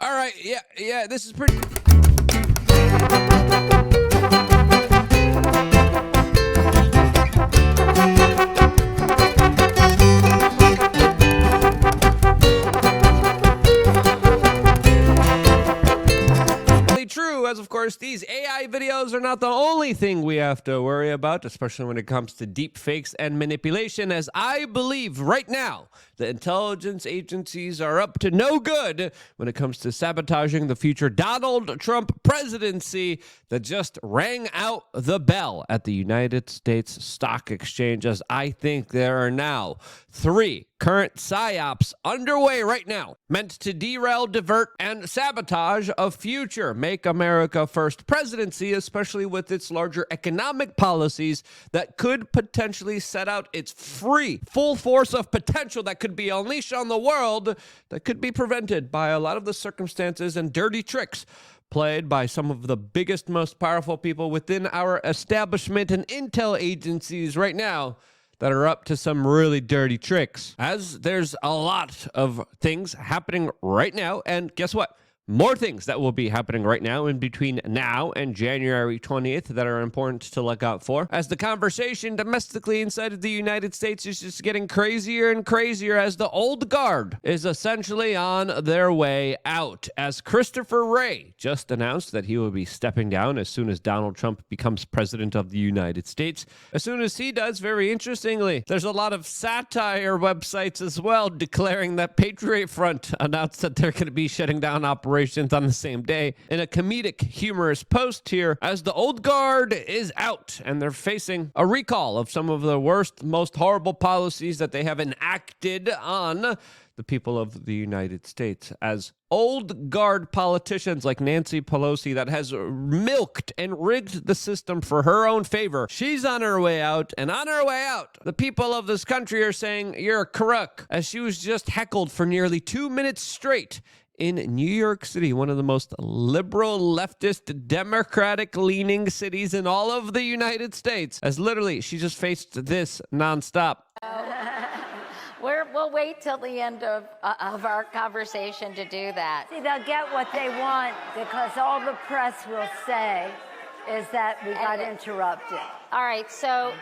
All right, yeah, this is pretty... true, as of course these AI videos are not the only thing we have to worry about, especially when it comes to deep fakes and manipulation, as I believe right now the intelligence agencies are up to no good when it comes to sabotaging the future Donald Trump presidency that just rang out the bell at the United States Stock Exchange, as I think there are now 3 current PSYOPs underway right now, meant to derail, divert, and sabotage a future Make America First presidency, especially with its larger economic policies that could potentially set out its full force of potential that could be unleashed on the world, that could be prevented by a lot of the circumstances and dirty tricks played by some of the biggest, most powerful people within our establishment and intel agencies right now that are up to some really dirty tricks. As there's a lot of things happening right now, and guess what? More things that will be happening right now in between now and January 20th that are important to look out for, as the conversation domestically inside of the United States is just getting crazier and crazier, as the old guard is essentially on their way out, as Christopher Wray just announced that he will be stepping down as soon as Donald Trump becomes president of the United States. As soon as he does, very interestingly, there's a lot of satire websites as well declaring that Patriot Front announced that they're going to be shutting down operations on the same day, in a comedic, humorous post here, as the old guard is out and they're facing a recall of some of the worst, most horrible policies that they have enacted on the people of the United States, as old guard politicians like Nancy Pelosi, that has milked and rigged the system for her own favor, she's on her way out, and on her way out, the people of this country are saying, "You're a crook," as she was just heckled for nearly 2 minutes straight in New York City, one of the most liberal, leftist, democratic-leaning cities in all of the United States, as literally she just faced this nonstop. We'll wait till the end of our conversation to do that. See, they'll get what they want, because all the press will say is that we got interrupted. All right, so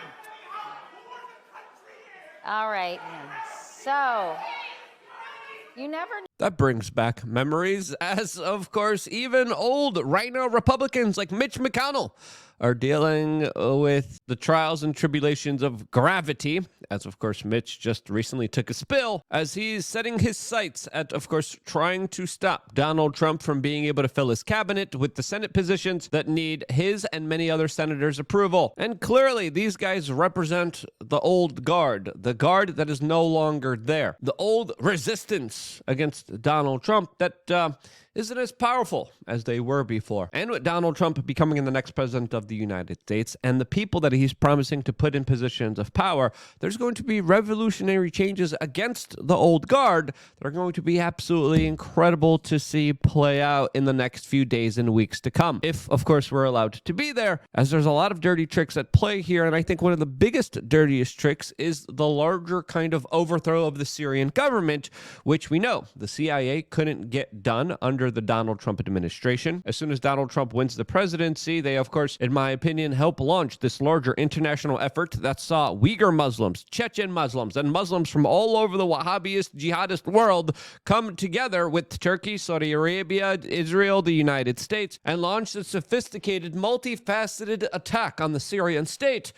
you never... That brings back memories, as, of course, even old rhino Republicans like Mitch McConnell are dealing with the trials and tribulations of gravity, as, of course, Mitch just recently took a spill, as he's setting his sights at, of course, trying to stop Donald Trump from being able to fill his cabinet with the Senate positions that need his and many other senators' approval. And clearly, these guys represent the old guard, the guard that is no longer there, the old resistance against Donald Trump that isn't as powerful as they were before. And with Donald Trump becoming the next president of the United States and the people that he's promising to put in positions of power, there's going to be revolutionary changes against the old guard that are going to be absolutely incredible to see play out in the next few days and weeks to come. If, of course, we're allowed to be there, as there's a lot of dirty tricks at play here. And I think one of the biggest, dirtiest tricks is the larger kind of overthrow of the Syrian government, which we know the CIA couldn't get done under the Donald Trump administration. As soon as Donald Trump wins the presidency, they, of course, in my opinion, help launch this larger international effort that saw Uyghur Muslims, Chechen Muslims, and Muslims from all over the Wahhabist, jihadist world come together with Turkey, Saudi Arabia, Israel, the United States, and launch a sophisticated, multifaceted attack on the Syrian state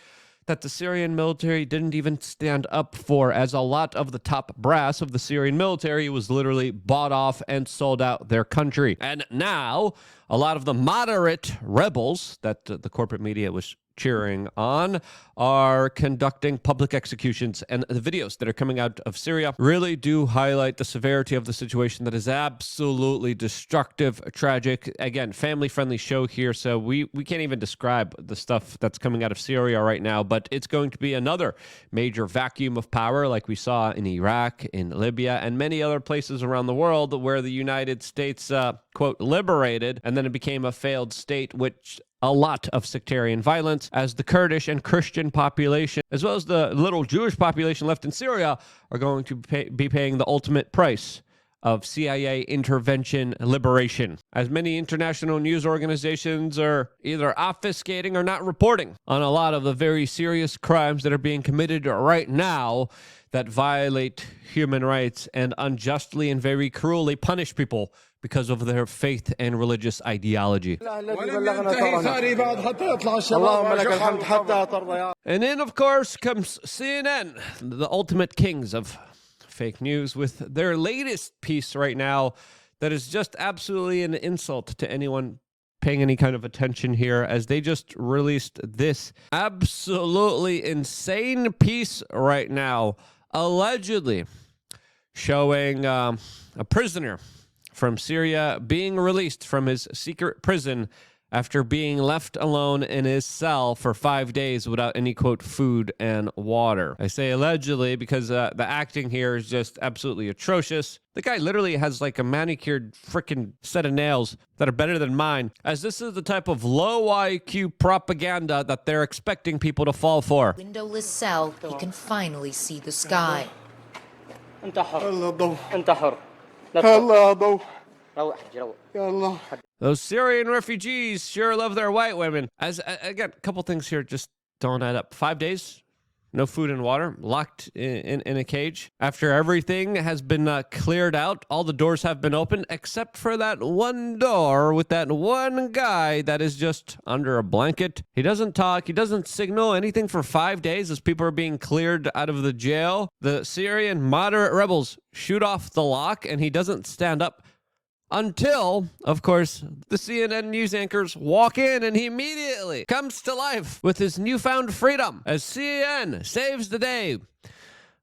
that the Syrian military didn't even stand up for, as a lot of the top brass of the Syrian military was literally bought off and sold out their country. And now, a lot of the moderate rebels that the corporate media was cheering on are conducting public executions, and the videos that are coming out of Syria really do highlight the severity of the situation that is absolutely destructive, tragic. Again, family-friendly show here, so we can't even describe the stuff that's coming out of Syria right now, but it's going to be another major vacuum of power like we saw in Iraq, in Libya, and many other places around the world where the United States, quote, liberated, and then it became a failed state, which a lot of sectarian violence, as the Kurdish and Christian population, as well as the little Jewish population left in Syria, are going to be paying the ultimate price of CIA intervention liberation, as many international news organizations are either obfuscating or not reporting on a lot of the very serious crimes that are being committed right now that violate human rights and unjustly and very cruelly punish people because of their faith and religious ideology. And then, of course, comes CNN, the ultimate kings of fake news, with their latest piece right now that is just absolutely an insult to anyone paying any kind of attention here, as they just released this absolutely insane piece right now, allegedly showing a prisoner from Syria being released from his secret prison after being left alone in his cell for 5 days without any, quote, food and water. I say allegedly because the acting here is just absolutely atrocious. The guy literally has like a manicured freaking set of nails that are better than mine, as this is the type of low IQ propaganda that they're expecting people to fall for. Windowless cell, he can finally see the sky. Those Syrian refugees sure love their white women. As again, a couple things here just don't add up. 5 days, no food and water, locked in a cage. After everything has been cleared out, all the doors have been opened, except for that one door with that one guy that is just under a blanket. He doesn't talk. He doesn't signal anything for 5 days as people are being cleared out of the jail. The Syrian moderate rebels shoot off the lock, and he doesn't stand up until, of course, the CNN news anchors walk in, and he immediately comes to life with his newfound freedom as CNN saves the day.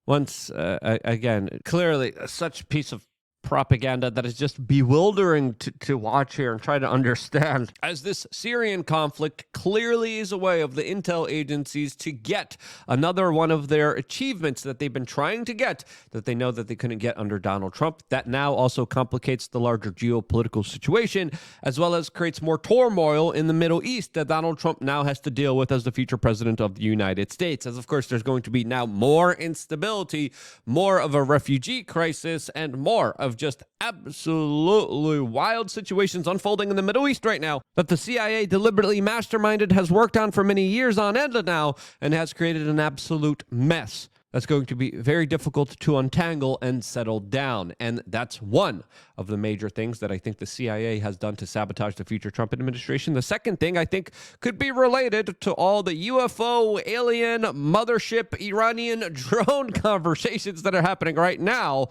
Once again, clearly such a piece of propaganda that is just bewildering to watch here and try to understand, as this Syrian conflict clearly is a way of the intel agencies to get another one of their achievements that they've been trying to get, that they know that they couldn't get under Donald Trump. That now also complicates the larger geopolitical situation, as well as creates more turmoil in the Middle East that Donald Trump now has to deal with as the future president of the United States. As of course, there's going to be now more instability, more of a refugee crisis, and more of just absolutely wild situations unfolding in the Middle East right now that the CIA deliberately masterminded, has worked on for many years on end now, and has created an absolute mess that's going to be very difficult to untangle and settle down. And that's one of the major things that I think the CIA has done to sabotage the future Trump administration. The second thing I think could be related to all the UFO, alien, mothership, Iranian drone conversations that are happening right now,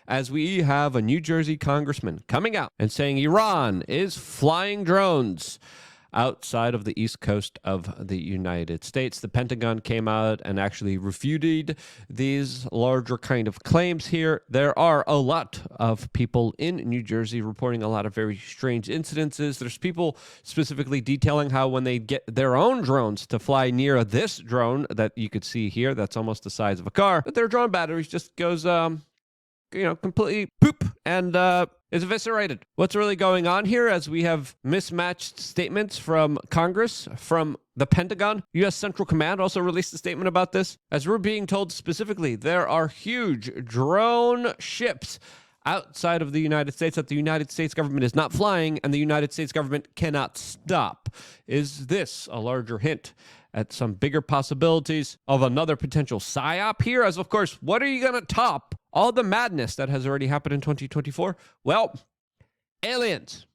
as we have a New Jersey congressman coming out and saying Iran is flying drones outside of the east coast of the United States. The Pentagon came out and actually refuted these larger kind of claims here. There are a lot of people in New Jersey reporting a lot of very strange incidences. There's people specifically detailing how when they get their own drones to fly near this drone that you could see here, that's almost the size of a car, that their drone batteries just goes completely poop and is eviscerated. What's really going on here, as we have mismatched statements from Congress, from the Pentagon? U.S. Central Command also released a statement about this, as we're being told specifically there are huge drone ships outside of the United States that the United States government is not flying, and the United States government cannot stop. Is this a larger hint at some bigger possibilities of another potential PSYOP here? As of course, what are you going to top all the madness that has already happened in 2024? Well, aliens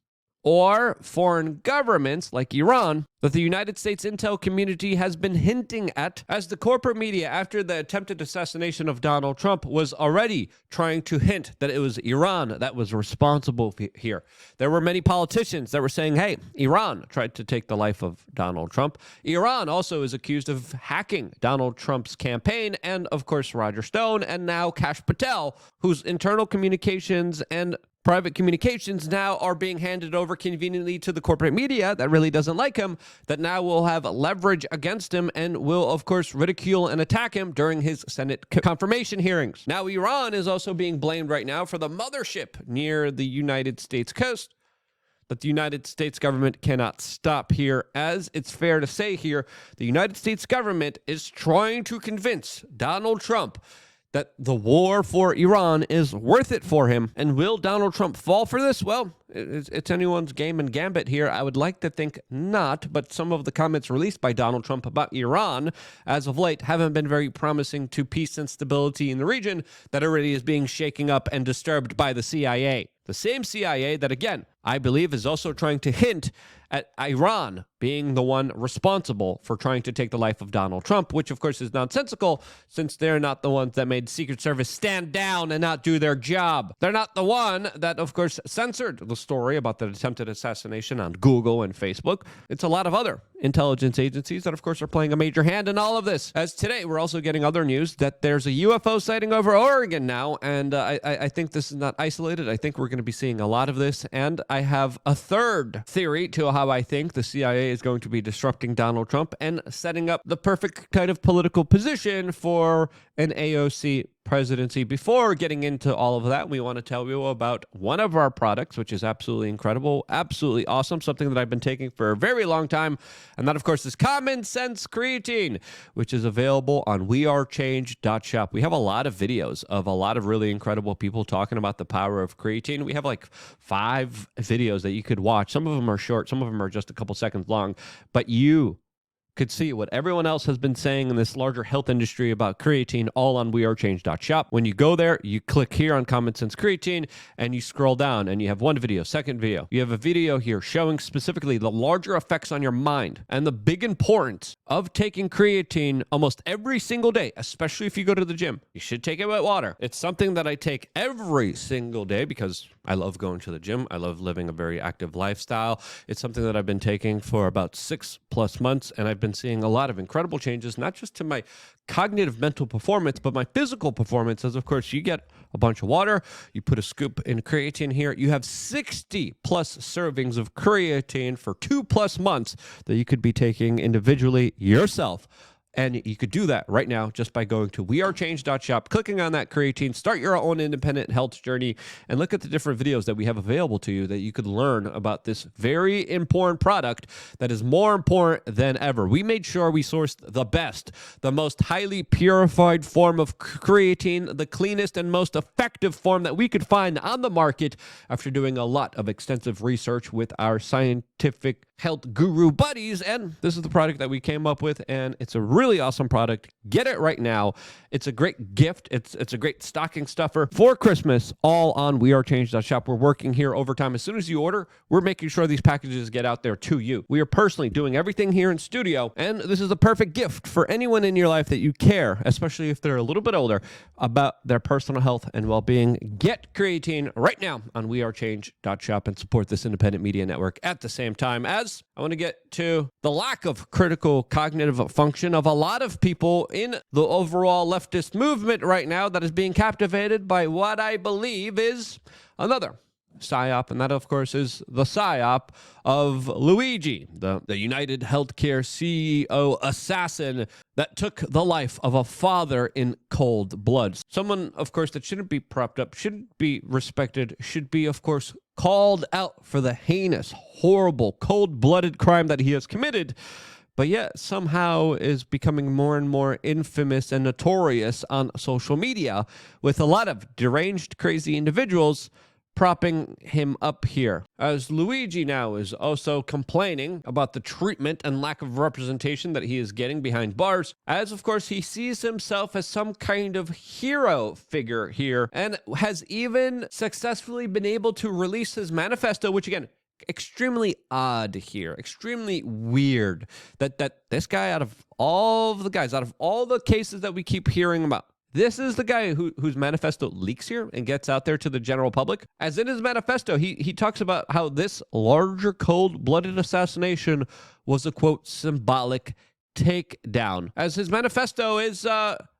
or foreign governments like Iran that the United States intel community has been hinting at, as the corporate media, after the attempted assassination of Donald Trump, was already trying to hint that it was Iran that was responsible here. There were many politicians that were saying, hey, Iran tried to take the life of Donald Trump. Iran also is accused of hacking Donald Trump's campaign, and of course Roger Stone, and now Kash Patel, whose internal communications and private communications now are being handed over conveniently to the corporate media that really doesn't like him, that now will have leverage against him and will, of course, ridicule and attack him during his Senate confirmation hearings. Now, Iran is also being blamed right now for the mothership near the United States coast that the United States government cannot stop here. As it's fair to say here, the United States government is trying to convince Donald Trump that the war for Iran is worth it for him. And will Donald Trump fall for this? Well, it's anyone's game and gambit here. I would like to think not, but some of the comments released by Donald Trump about Iran as of late haven't been very promising to peace and stability in the region that already is being shaken up and disturbed by the CIA. The same CIA that, again, I believe is also trying to hint at Iran being the one responsible for trying to take the life of Donald Trump, which of course is nonsensical since they're not the ones that made Secret Service stand down and not do their job. They're not the one that, of course, censored the story about the attempted assassination on Google and Facebook. It's a lot of other intelligence agencies that, of course, are playing a major hand in all of this. As today, we're also getting other news that there's a UFO sighting over Oregon now, and I think this is not isolated. I think we're going to be seeing a lot of this, and I have a third theory to how I think the CIA is going to be disrupting Donald Trump and setting up the perfect kind of political position for an AOC presidency. Before getting into all of that, we want to tell you about one of our products, which is absolutely incredible, absolutely awesome, something that I've been taking for a very long time, and that, of course, is Common Sense Creatine, which is available on wearechange.shop. We have a lot of videos of a lot of really incredible people talking about the power of creatine. We have like 5 videos that you could watch. Some of them are short, some of them are just a couple seconds long, but you could see what everyone else has been saying in this larger health industry about creatine all on wearechange.shop. When you go there, you click here on Common Sense Creatine and you scroll down and you have one video, second video. You have a video here showing specifically the larger effects on your mind and the big importance of taking creatine almost every single day, especially if you go to the gym. You should take it with water. It's something that I take every single day because I love going to the gym. I love living a very active lifestyle. It's something that I've been taking for about 6+ months, and I've been seeing a lot of incredible changes, not just to my cognitive mental performance, but my physical performance, as of course you get a bunch of water, you put a scoop in creatine here, you have 60+ servings of creatine for 2+ months that you could be taking individually yourself. And you could do that right now just by going to wearechange.shop, clicking on that creatine, start your own independent health journey, and look at the different videos that we have available to you that you could learn about this very important product that is more important than ever. We made sure we sourced the best, the most highly purified form of creatine, the cleanest and most effective form that we could find on the market after doing a lot of extensive research with our scientific health guru buddies, and this is the product that we came up with, and it's a really awesome product. Get it right now. It's a great gift. It's a great stocking stuffer for Christmas, all on wearechange.shop. We're working here overtime. As soon as you order, we're making sure these packages get out there to you. We are personally doing everything here in studio, and this is a perfect gift for anyone in your life that you care, especially if they're a little bit older, about their personal health and well-being. Get creatine right now on wearechange.shop and support this independent media network at the same time as I want to get to the lack of critical cognitive function of a lot of people in the overall leftist movement right now that is being captivated by what I believe is another PSYOP, and that, of course, is the PSYOP of Luigi, the United Healthcare CEO assassin that took the life of a father in cold blood. Someone, of course, that shouldn't be propped up, shouldn't be respected, should be, of course, called out for the heinous, horrible, cold-blooded crime that he has committed, but yet somehow is becoming more and more infamous and notorious on social media with a lot of deranged, crazy individuals propping him up here. As Luigi now is also complaining about the treatment and lack of representation that he is getting behind bars, as of course he sees himself as some kind of hero figure here, and has even successfully been able to release his manifesto, which again, extremely odd here, extremely weird that this guy, out of all the guys, out of all the cases that we keep hearing about, this is the guy whose manifesto leaks here and gets out there to the general public. As in his manifesto, he talks about how this larger cold-blooded assassination was a, quote, symbolic takedown. As his manifesto is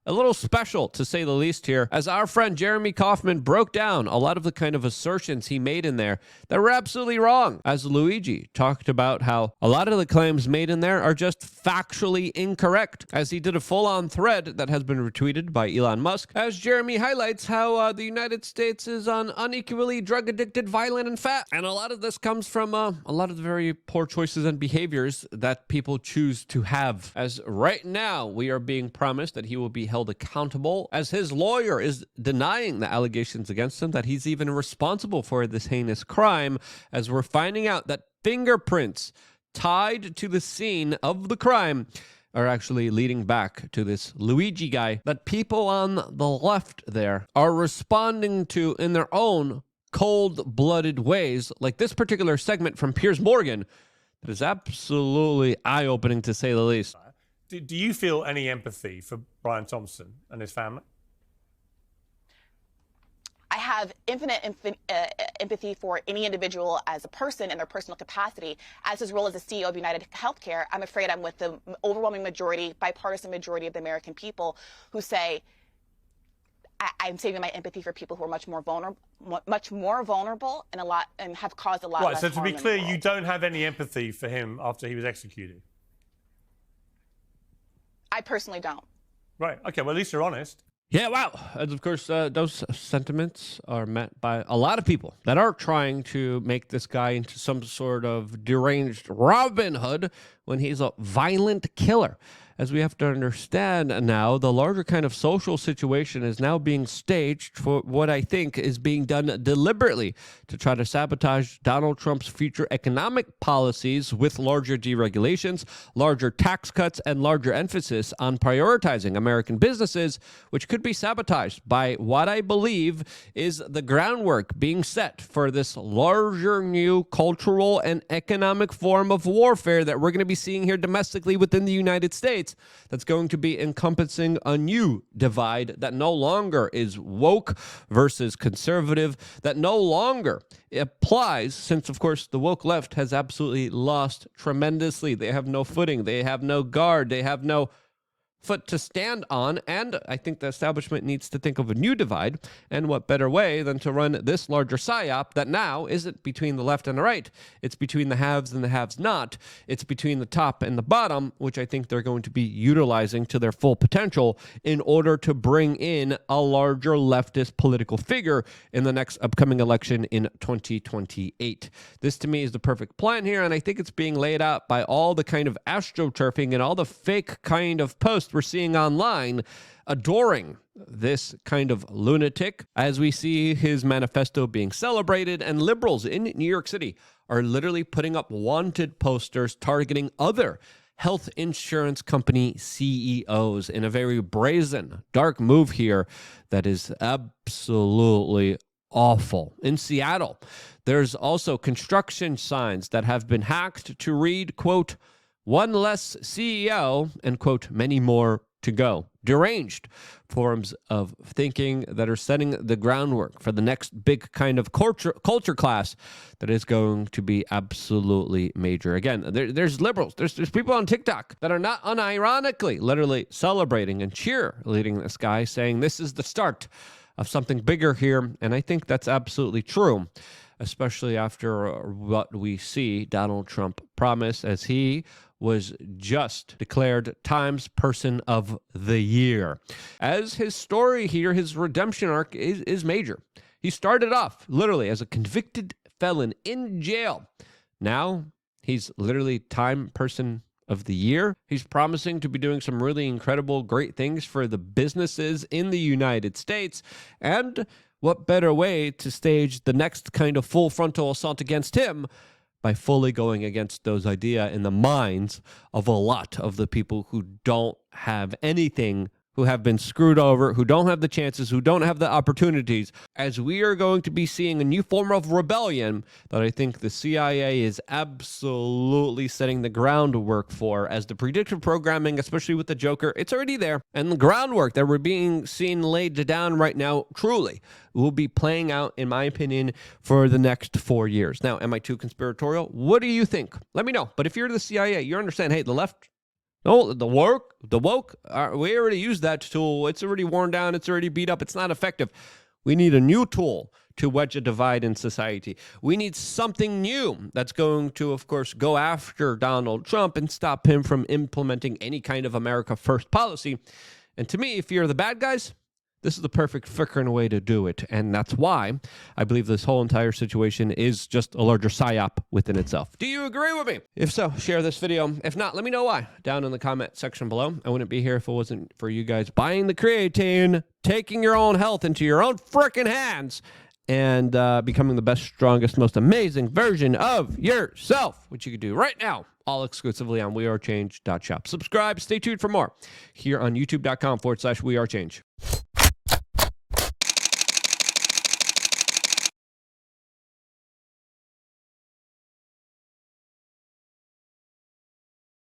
a little special, to say the least here, as our friend Jeremy Kaufman broke down a lot of the kind of assertions he made in there that were absolutely wrong. As Luigi talked about how a lot of the claims made in there are just factually incorrect, as he did a full-on thread that has been retweeted by Elon Musk, as Jeremy highlights how the United States is unequally drug-addicted, violent, and fat. And a lot of this comes from a lot of the very poor choices and behaviors that people choose to have. As right now, we are being promised that he will be held held accountable, as his lawyer is denying the allegations against him that he's even responsible for this heinous crime, as we're finding out that fingerprints tied to the scene of the crime are actually leading back to this Luigi guy that people on the left there are responding to in their own cold-blooded ways, like this particular segment from Piers Morgan that is absolutely eye-opening, to say the least. Do you feel any empathy for Brian Thompson and his family? I have infinite empathy for any individual as a person in their personal capacity. As his role as the CEO of United Healthcare, I'm afraid I'm with the overwhelming majority, bipartisan majority of the American people who say, I'm saving my empathy for people who are much more vulnerable, and have caused a lot less harm. Right. So to be clear, you don't have any empathy for him after he was executed. I personally don't. Right. Okay. Well, at least you're honest. Yeah, wow. And of course, those sentiments are met by a lot of people that are trying to make this guy into some sort of deranged Robin Hood when he's a violent killer. As we have to understand now, the larger kind of social situation is now being staged for what I think is being done deliberately to try to sabotage Donald Trump's future economic policies with larger deregulations, larger tax cuts, and larger emphasis on prioritizing American businesses, which could be sabotaged by what I believe is the groundwork being set for this larger new cultural and economic form of warfare that we're going to be seeing here domestically within the United States. That's going to be encompassing a new divide that no longer is woke versus conservative, that no longer applies, since, of course, the woke left has absolutely lost tremendously. They have no footing. They have no guard. They have no foot to stand on, and I think the establishment needs to think of a new divide, and what better way than to run this larger PSYOP that now isn't between the left and the right, it's between the haves and the haves not, it's between the top and the bottom, which I think they're going to be utilizing to their full potential in order to bring in a larger leftist political figure in the next upcoming election in 2028. This to me is the perfect plan here, and I think it's being laid out by all the kind of astroturfing and all the fake kind of posts we're seeing online adoring this kind of lunatic, as we see his manifesto being celebrated, and liberals in New York City are literally putting up wanted posters targeting other health insurance company CEOs in a very brazen, dark move here that is absolutely awful. In Seattle, there's also construction signs that have been hacked to read, quote, "One less CEO," and, quote, "many more to go." Deranged forms of thinking that are setting the groundwork for the next big kind of culture class that is going to be absolutely major. Again, there's liberals, there's people on TikTok that are not unironically literally celebrating and cheerleading this guy, saying this is the start of something bigger here, and I think that's absolutely true, especially after what we see Donald Trump promise, as he was just declared Times Person of the Year. As his story here, his redemption arc is major. He started off literally as a convicted felon in jail. Now he's literally Time Person of the Year. He's promising to be doing some really incredible, great things for the businesses in the United States. And what better way to stage the next kind of full frontal assault against him by fully going against those ideas in the minds of a lot of the people who don't have anything, who have been screwed over, who don't have the chances, who don't have the opportunities, as we are going to be seeing a new form of rebellion that I think the CIA is absolutely setting the groundwork for, as the predictive programming, especially with the Joker, it's already there. And the groundwork that we're being seen laid down right now truly will be playing out, in my opinion, for the next 4 years. Now, am I too conspiratorial? What do you think? Let me know. But if you're the CIA, you understand, hey, the left, no, the woke, we already used that tool. It's already worn down. It's already beat up. It's not effective. We need a new tool to wedge a divide in society. We need something new that's going to, of course, go after Donald Trump and stop him from implementing any kind of America First policy. And to me, if you're the bad guys, This is the perfect frickin' way to do it. And that's why I believe this whole entire situation is just a larger psyop within itself. Do you agree with me? If so, share this video. If not, let me know why down in the comment section below. I wouldn't be here if it wasn't for you guys buying the creatine, taking your own health into your own frickin' hands, and becoming the best, strongest, most amazing version of yourself, which you can do right now, all exclusively on wearechange.shop. Subscribe, stay tuned for more here on youtube.com/wearechange.